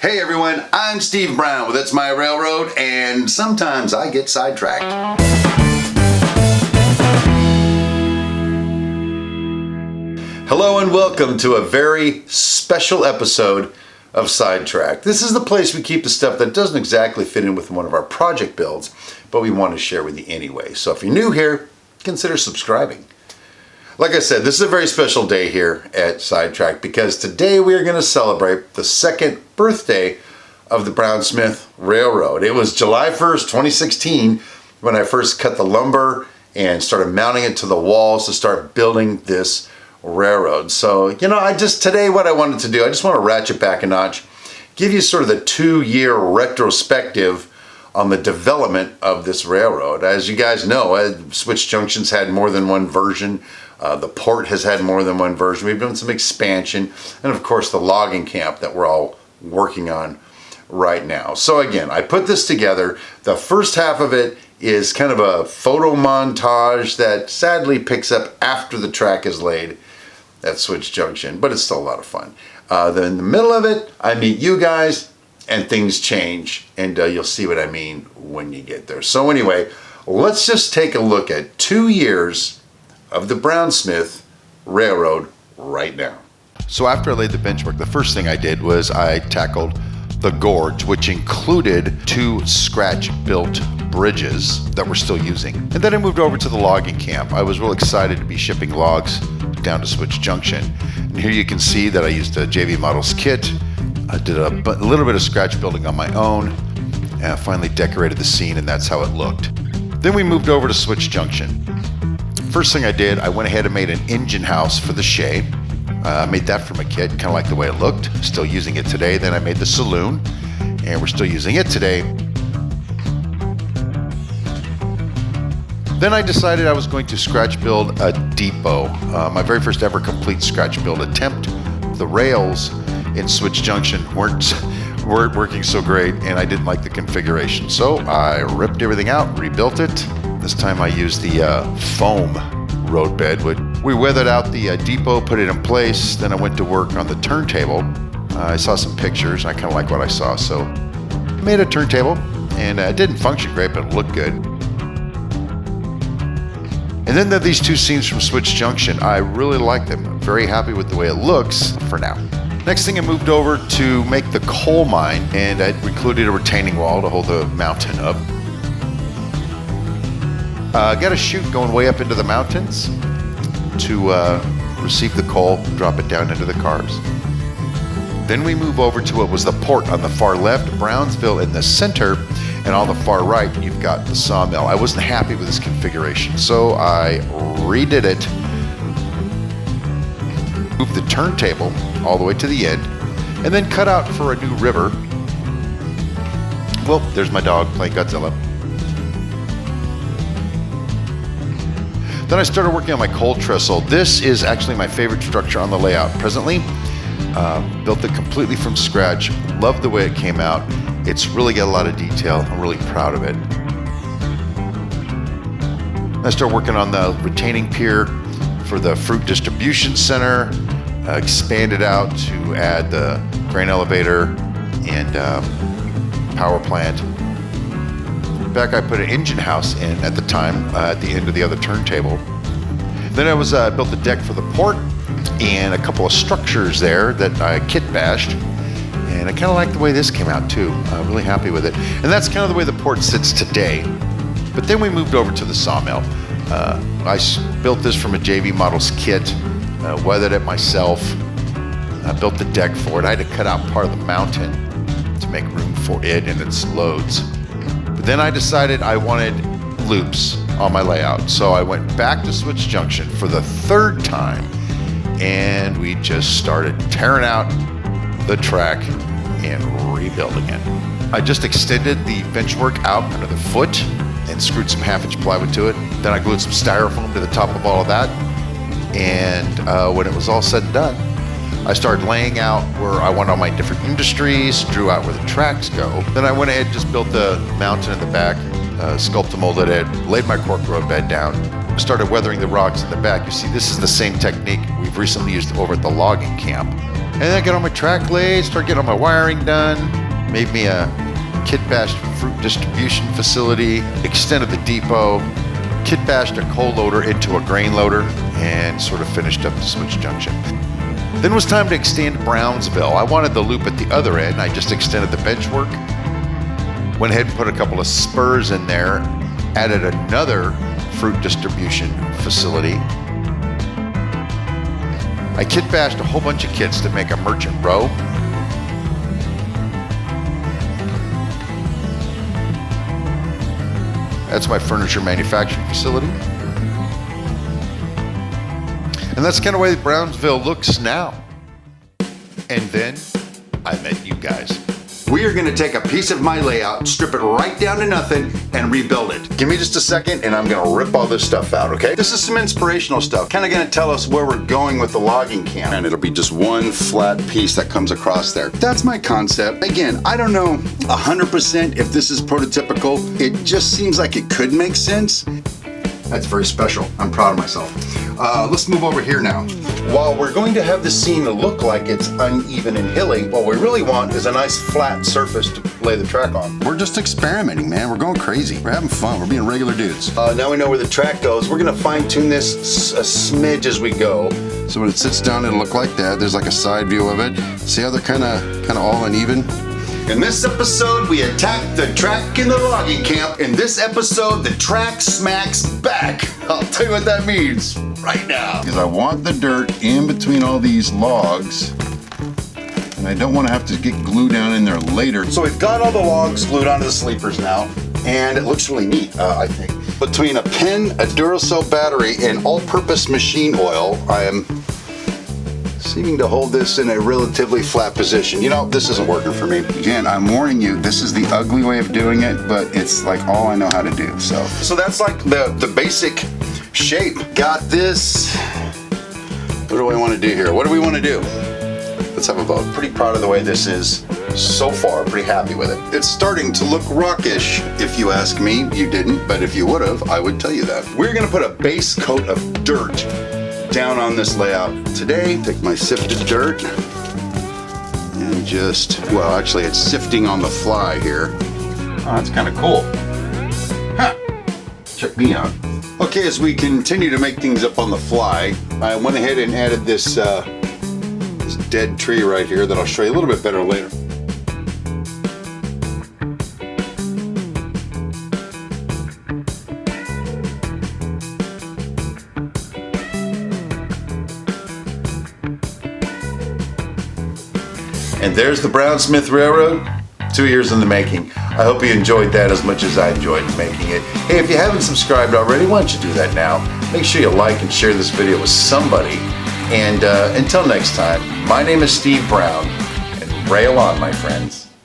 Hey everyone, I'm Steve Brown with It's My Railroad, and sometimes I get sidetracked. Hello and welcome to a very special episode of Sidetracked. This is the place we keep the stuff that doesn't exactly fit in with one of our project builds, but we want to share with you anyway. So if you're new here, consider subscribing. Like I said, this is a very special day here at Sidetracked because today we are going to celebrate the second birthday of the Brown-Smith Railroad. It was July 1st, 2016 when I first cut the lumber and started mounting it to the walls to start building this railroad. So, today what I wanted to do, I just want to ratchet back a notch, give you sort of the 2-year retrospective on the development of this railroad. As you guys know, Switch Junction's had more than one version. The port has had more than one version. We've done some expansion, and of course the logging camp that we're all working on right now. So again, I put this together. The first half of it is kind of a photo montage that sadly picks up after the track is laid at Switch Junction, but it's still a lot of fun. Then in the middle of it, I meet you guys and things change, and you'll see what I mean when you get there. So anyway, let's just take a look at 2 years of the Brown-Smith Railroad right now. So after I laid the benchwork, the first thing I did was I tackled the gorge, which included 2 scratch-built bridges that we're still using. And then I moved over to the logging camp. I was real excited to be shipping logs down to Switch Junction. And here you can see that I used a JV Models kit. I did a little bit of scratch building on my own, and I finally decorated the scene, and that's how it looked. Then we moved over to Switch Junction. First thing I did, I went ahead and made an engine house for the shay. I made that from a kit, kind of like the way it looked. Still using it today. Then I made the saloon, and we're still using it today. Then I decided I was going to scratch build a depot. My very first ever complete scratch build attempt. The rails in Switch Junction weren't working so great, and I didn't like the configuration. So I ripped everything out, rebuilt it. This time I used the foam roadbed. We weathered out the depot, put it in place. Then I went to work on the turntable. I saw some pictures. I kind of like what I saw, so I made a turntable, and it didn't function great, but it looked good. And then there are these 2 scenes from Switch Junction. I really like them. I'm very happy with the way it looks for now. Next thing, I moved over to make the coal mine, and I included a retaining wall to hold the mountain up. Got a chute going way up into the mountains to receive the coal, drop it down into the cars. Then we move over to what was the port on the far left, Brownsville in the center, and on the far right, you've got the sawmill. I wasn't happy with this configuration, so I redid it, moved the turntable all the way to the end, and then cut out for a new river. Well, there's my dog playing Godzilla. Then I started working on my coal trestle. This is actually my favorite structure on the layout presently. Built it completely from scratch. Love the way it came out. It's really got a lot of detail. I'm really proud of it. I started working on the retaining pier for the fruit distribution center. Expanded out to add the grain elevator and power plant. Back I put an engine house in at the time, at the end of the other turntable. Then I built the deck for the port and a couple of structures there that I kit bashed. And I kind of like the way this came out too. I'm really happy with it. And that's kind of the way the port sits today. But then we moved over to the sawmill. I built this from a JV Models kit, weathered it myself. I built the deck for it. I had to cut out part of the mountain to make room for it and its loads. But then I decided I wanted loops on my layout. So I went back to Switch Junction for the 3rd time, and we just started tearing out the track and rebuilding it. I just extended the benchwork out under the foot and screwed some 1/2-inch plywood to it. Then I glued some styrofoam to the top of all of that. And when it was all said and done, I started laying out where I want all my different industries, drew out where the tracks go. Then I went ahead and just built the mountain in the back, sculpted molded it, laid my cork road bed down, started weathering the rocks in the back. You see, this is the same technique we've recently used over at the logging camp. And then I got all my track laid, started getting all my wiring done, made me a kit bashed fruit distribution facility, extended the depot, kit bashed a coal loader into a grain loader, and sort of finished up the switch junction. Then it was time to extend Brownsville. I wanted the loop at the other end. I just extended the bench work, went ahead and put a couple of spurs in there, added another fruit distribution facility. I kit bashed a whole bunch of kits to make a merchant row. That's my furniture manufacturing facility. And that's kind of the way Brownsville looks now. And then I met you guys. We are gonna take a piece of my layout, strip it right down to nothing, and rebuild it. Give me just a second and I'm gonna rip all this stuff out, okay? This is some inspirational stuff, kinda gonna tell us where we're going with the logging camp. And it'll be just one flat piece that comes across there. That's my concept. Again, I don't know 100% if this is prototypical. It just seems like it could make sense. That's very special. I'm proud of myself. Let's move over here now. While we're going to have the scene look like it's uneven and hilly, what we really want is a nice flat surface to lay the track on. We're just experimenting, man. We're going crazy. We're having fun. We're being regular dudes. Now we know where the track goes. We're gonna fine tune this a smidge as we go. So when it sits down, it'll look like that. There's like a side view of it. See how they're kind of all uneven? In this episode, we attack the track in the logging camp. In this episode, the track smacks back. I'll tell you what that means right now. Because I want the dirt in between all these logs, and I don't want to have to get glue down in there later. So we've got all the logs glued onto the sleepers now, and it looks really neat, I think. Between a pen, a Duracell battery, and all-purpose machine oil, I am seeming to hold this in a relatively flat position. You know, this isn't working for me. Again, I'm warning you, this is the ugly way of doing it, but it's like all I know how to do, so that's like the basic shape. Got this. What do we want to do here? What do we want to do? Let's have a vote. Pretty proud of the way this is so far. Pretty happy with it. It's starting to look rockish, if you ask me. You didn't, but if you would have, I would tell you that. We're gonna put a base coat of dirt down on this layout today. Take my sifted dirt and just, well, actually it's sifting on the fly here. Oh, that's kind of cool. Ha! Check me out. Okay, as we continue to make things up on the fly, I went ahead and added this dead tree right here that I'll show you a little bit better later. And there's the Brown Smith Railroad, 2 years in the making. I hope you enjoyed that as much as I enjoyed making it. Hey, if you haven't subscribed already, why don't you do that now? Make sure you like and share this video with somebody. And until next time, my name is Steve Brown, and rail on, my friends.